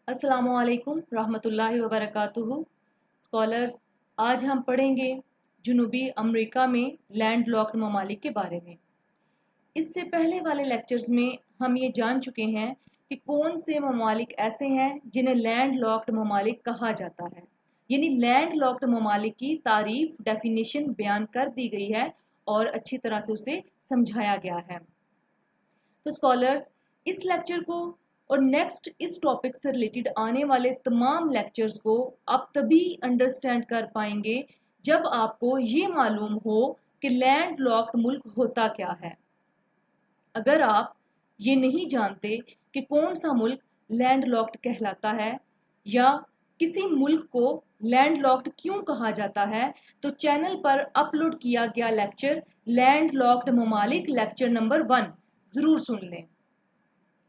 अस्सलामुअलैकुम रहमतुल्लाहि व बरकातुहू। स्कॉलर्स, आज हम पढ़ेंगे जुनूबी अमेरिका में लैंड लॉक्ड ममालिक के बारे में। इससे पहले वाले लेक्चर्स में हम ये जान चुके हैं कि कौन से ममालिक ऐसे हैं जिन्हें लैंड लॉक्ड ममालिक कहा जाता है, यानी लैंड लॉक्ड ममालिक की तारीफ डेफिनेशन बयान कर दी गई है और अच्छी तरह से उसे समझाया गया है। तो स्कॉलर्स, इस लेक्चर को और नेक्स्ट इस टॉपिक से रिलेटेड आने वाले तमाम लेक्चर्स को आप तभी अंडरस्टैंड कर पाएंगे जब आपको ये मालूम हो कि लैंड लॉक्ड मुल्क होता क्या है। अगर आप ये नहीं जानते कि कौन सा मुल्क लैंड लॉक्ड कहलाता है या किसी मुल्क को लैंड लॉक्ड क्यों कहा जाता है, तो चैनल पर अपलोड किया गया लेक्चर लैंड लॉक्ड ममालिक लेक्चर नंबर 1 जरूर सुन लें।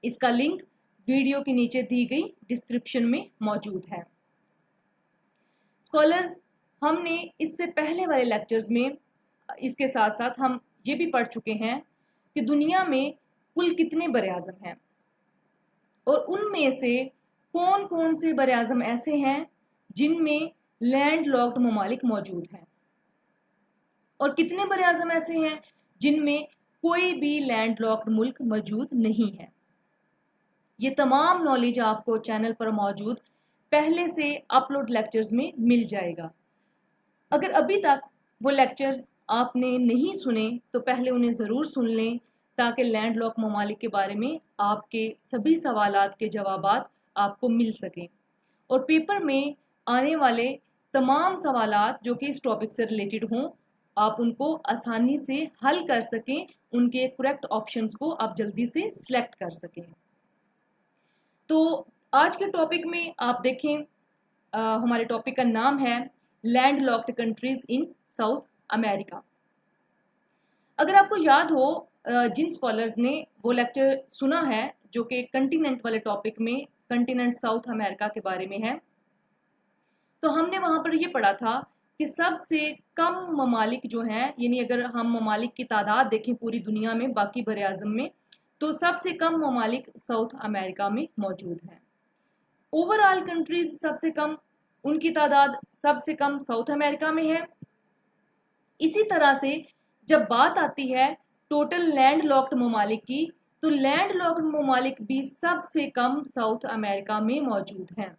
इसका लिंक वीडियो के नीचे दी गई डिस्क्रिप्शन में मौजूद है। स्कॉलर्स, हमने इससे पहले वाले लेक्चर्स में इसके साथ साथ हम ये भी पढ़ चुके हैं कि दुनिया में कुल कितने बर आज़म हैं और उनमें से कौन कौन से बर आज़म ऐसे हैं जिनमें लैंड लॉक्ड ममालिक मौजूद हैं और कितने बर आज़म ऐसे हैं जिनमें कोई भी लैंड लॉक्ड मुल्क मौजूद नहीं है। ये तमाम नॉलेज आपको चैनल पर मौजूद पहले से अपलोड लेक्चर्स में मिल जाएगा। अगर अभी तक वो लेक्चर्स आपने नहीं सुने तो पहले उन्हें ज़रूर सुन लें ताकि लैंड लॉक ममालिक के बारे में आपके सभी सवालात के जवाबात आपको मिल सकें और पेपर में आने वाले तमाम सवालात जो कि इस टॉपिक से रिलेटेड हों आप उनको आसानी से हल कर सकें, उनके करेक्ट ऑप्शंस को आप जल्दी से सिलेक्ट कर सकें। तो आज के टॉपिक में आप देखें, हमारे टॉपिक का नाम है land locked countries in South America. अगर आपको याद हो, जिन स्कॉलर्स ने वो लेक्चर सुना है जो कि कंटिनेंट वाले टॉपिक में कंटिनेंट साउथ अमेरिका के बारे में है, तो हमने वहां पर ये पढ़ा था कि सबसे कम ममालिक जो हैं, यानी अगर हम ममालिक की तादाद देखें पूरी दुनिया में बाकी बर आज़म में, तो सबसे कम ममालिक साउथ अमेरिका में मौजूद हैं। ओवरऑल कंट्रीज सबसे कम, उनकी तादाद सबसे कम साउथ अमेरिका में है। इसी तरह से जब बात आती है टोटल लैंड लॉक्ड ममालिक की, तो लैंड लॉक्ड ममालिक भी सबसे कम साउथ अमेरिका में मौजूद हैं।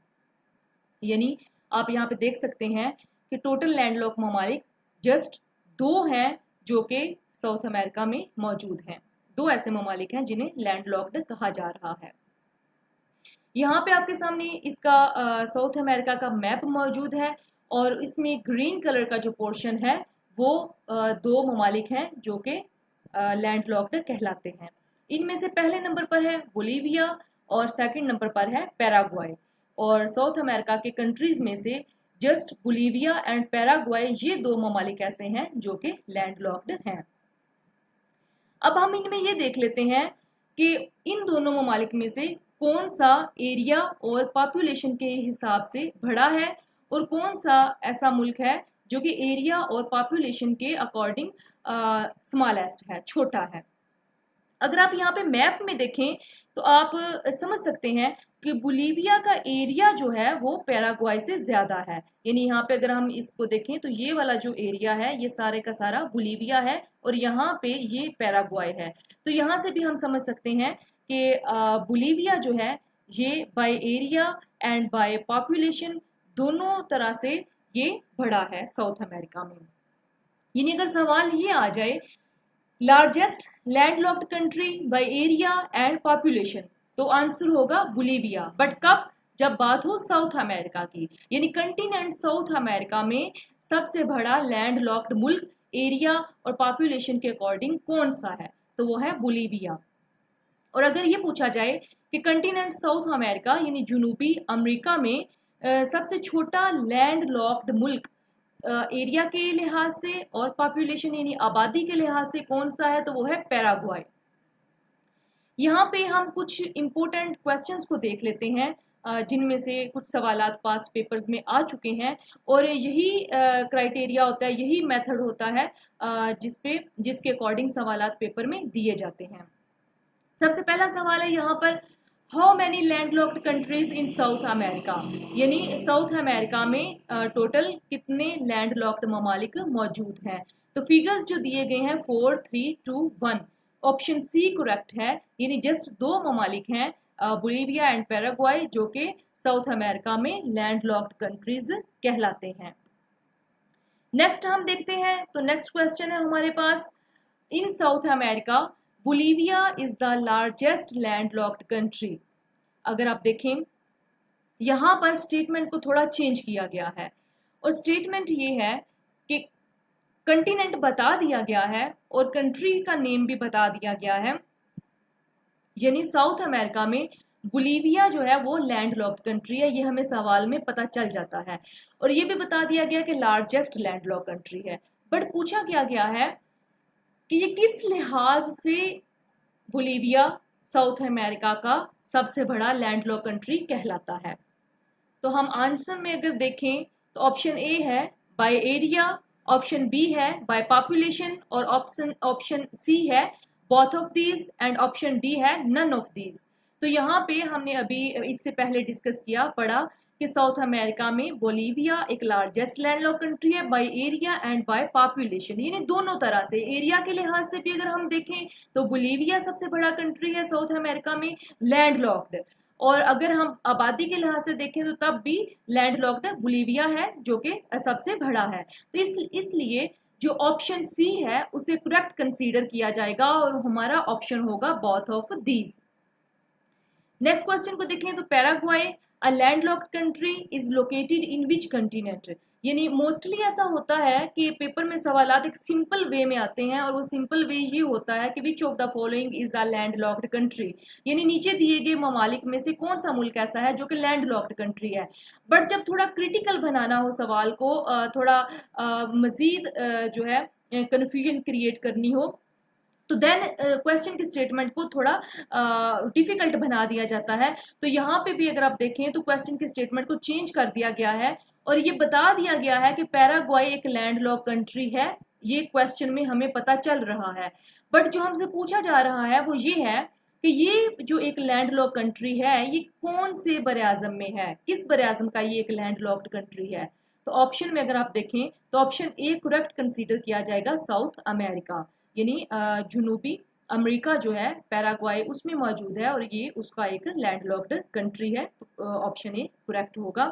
यानी आप यहाँ पे देख सकते हैं कि टोटल लैंड लॉक्ड ममालिक जस्ट 2 हैं जो कि साउथ अमेरिका में मौजूद हैं। 2 ऐसे ममालिक हैं जिन्हें लैंड लॉक्ड कहा जा रहा है। यहाँ पे आपके सामने इसका साउथ अमेरिका का मैप मौजूद है और इसमें ग्रीन कलर का जो पोर्शन है वो 2 ममालिक हैं जो कि लैंड लॉक्ड कहलाते हैं। इनमें से पहले नंबर पर है बोलीविया और सेकंड नंबर पर है पैराग्वाय। और साउथ अमेरिका के कंट्रीज में से जस्ट बोलीविया एंड पैराग्वाय, ये 2 ममालिक ऐसे हैं जो कि लैंड लॉक्ड हैं। अब हम इनमें ये देख लेते हैं कि इन दोनों ममालिक में से कौन सा एरिया और पॉपुलेशन के हिसाब से बड़ा है और कौन सा ऐसा मुल्क है जो कि एरिया और पॉपुलेशन के अकॉर्डिंग स्मॉलेस्ट है, छोटा है। अगर आप यहाँ पे मैप में देखें तो आप समझ सकते हैं कि बोलीविया का एरिया जो है वो पैराग्वाय से ज्यादा है। यानी यहाँ पे अगर हम इसको देखें तो ये वाला जो एरिया है ये सारे का सारा बोलीविया है और यहाँ पे ये पैराग्वाय है। तो यहाँ से भी हम समझ सकते हैं कि बोलीविया जो है ये by area and by population दोनों तरह से ये बड़ा है साउथ अमेरिका में। यानी अगर सवाल ये आ जाए largest landlocked country by area and population, तो आंसर होगा बोलीविया। बट कब? जब बात हो साउथ अमेरिका की, यानी कंटिनेंट साउथ अमेरिका में सबसे बड़ा लैंडलॉक्ड मुल्क एरिया और पॉपुलेशन के अकॉर्डिंग कौन सा है, तो वो है बोलीविया। और अगर ये पूछा जाए कि कंटिनेंट साउथ अमेरिका यानी जुनूबी अमेरिका में सबसे छोटा लैंडलॉक्ड मुल्क एरिया के लिहाज से और पॉपुलेशन यानी आबादी के लिहाज से कौन सा है, तो वो है पैराग्वाय। यहाँ पे हम कुछ इंपॉर्टेंट क्वेश्चंस को देख लेते हैं जिनमें से कुछ सवालात पास्ट पेपर्स में आ चुके हैं और यही क्राइटेरिया होता है, यही मेथड होता है जिसके अकॉर्डिंग सवालात पेपर में दिए जाते हैं। सबसे पहला सवाल है यहाँ पर, how many landlocked countries in South America, यानी साउथ अमेरिका में टोटल कितने लैंडलॉक्ड ममालिक मौजूद हैं। तो फिगर्स जो दिए गए हैं 4, 3, 2, 1, ऑप्शन सी करेक्ट है, यानी जस्ट दो ममालिक हैं बोलिविया एंड पैराग्वाई जो कि साउथ अमेरिका में लैंडलॉक्ड कंट्रीज कहलाते हैं। नेक्स्ट हम देखते हैं, तो नेक्स्ट क्वेश्चन है हमारे पास, in South America Bolivia is the largest landlocked country. अगर आप देखें यहां पर स्टेटमेंट को थोड़ा चेंज किया गया है और स्टेटमेंट ये है कि कंटिनेंट बता दिया गया है और कंट्री का नेम भी बता दिया गया है, यानी साउथ अमेरिका में बोलिविया जो है वो लैंडलॉक्ड कंट्री है, ये हमें सवाल में पता चल जाता है। और ये भी बता दिया गया कि लार्जेस्ट लैंडलॉक्ड कंट्री है। बट पूछा क्या गया है कि ये किस लिहाज से बोलिविया साउथ अमेरिका का सबसे बड़ा लैंडलॉक कंट्री कहलाता है। तो हम आंसर में अगर देखें तो ऑप्शन ए है बाय एरिया, ऑप्शन बी है बाय पॉपुलेशन और ऑप्शन सी है both of these and option D है नन ऑफ दीज। तो यहाँ पे हमने अभी इससे पहले डिस्कस किया पढ़ा कि साउथ अमेरिका में बोलिविया एक लार्जेस्ट लैंडलॉक कंट्री है by area and by population, यानी दोनों तरह से, एरिया के लिहाज से भी अगर हम देखें तो बोलिविया सबसे बड़ा कंट्री है साउथ अमेरिका में लैंडलॉक्ड, और अगर हम आबादी के लिहाज से देखें तो तब भी लैंडलॉक्ड बोलिविया है जो कि सबसे बड़ा है। तो इसलिए जो ऑप्शन सी है उसे करेक्ट कंसीडर किया जाएगा और हमारा ऑप्शन होगा both of these. Next question को देखें तो Paraguay a landlocked country is located in which continent, यानी मोस्टली ऐसा होता है कि पेपर में सवालात एक सिंपल वे में आते हैं और वो सिंपल वे ये होता है कि which of the following is a landlocked country, यानी नीचे दिए गए ममालिक में से कौन सा मुल्क ऐसा है जो कि लैंडलॉक्ड कंट्री है। बट जब थोड़ा क्रिटिकल बनाना हो सवाल को, थोड़ा मजीद जो है कन्फ्यूजन क्रिएट करनी हो, तो देन क्वेश्चन की स्टेटमेंट को थोड़ा डिफिकल्ट बना दिया जाता है। तो यहाँ पे भी अगर आप देखें तो क्वेश्चन की स्टेटमेंट को चेंज कर दिया गया है और ये बता दिया गया है कि पैराग्वाई एक लैंडलॉक कंट्री है, ये क्वेश्चन में हमें पता चल रहा है। बट जो हमसे पूछा जा रहा है वो ये है कि ये जो एक लैंडलॉक कंट्री है ये कौन से बर आज़म में है, किस बर आज़म का ये एक लैंडलॉक्ड कंट्री है। तो ऑप्शन में अगर आप देखें तो ऑप्शन ए करेक्ट कंसीडर किया जाएगा, साउथ अमेरिका, यानी जनूबी अमेरिका जो है पैराग्वाई उसमें मौजूद है और ये उसका एक लैंडलॉक्ड कंट्री है। तो ऑप्शन ए करेक्ट होगा।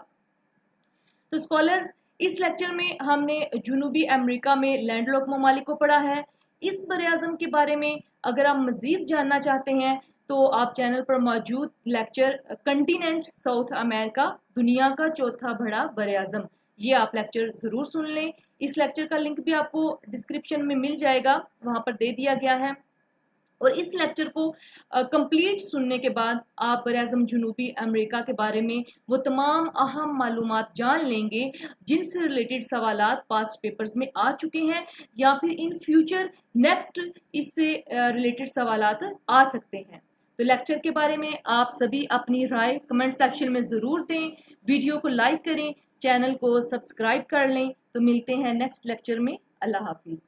तो स्कॉलर्स, इस लेक्चर में हमने जनूबी अमेरिका में लैंडलॉक ममालिक को पढ़ा है। इस बरआज़म के बारे में अगर आप मज़ीद जानना चाहते हैं तो आप चैनल पर मौजूद लेक्चर कंटिनेंट साउथ अमेरिका दुनिया का चौथा बड़ा बरआज़म, ये आप लेक्चर ज़रूर सुन लें। इस लेक्चर का लिंक भी आपको डिस्क्रिप्शन में मिल जाएगा, वहाँ पर दे दिया गया है। और इस लेक्चर को कंप्लीट सुनने के बाद आप बरआज़म जनूबी अमेरिका के बारे में वो तमाम अहम मालूमात जान लेंगे जिनसे रिलेटेड सवालात पास्ट पेपर्स में आ चुके हैं या फिर इन फ्यूचर नेक्स्ट इससे रिलेटेड सवालात आ सकते हैं। तो लेक्चर के बारे में आप सभी अपनी राय कमेंट सेक्शन में ज़रूर दें, वीडियो को लाइक करें, चैनल को सब्सक्राइब कर लें। तो मिलते हैं नेक्स्ट लेक्चर में। अल्लाह हाफिज़।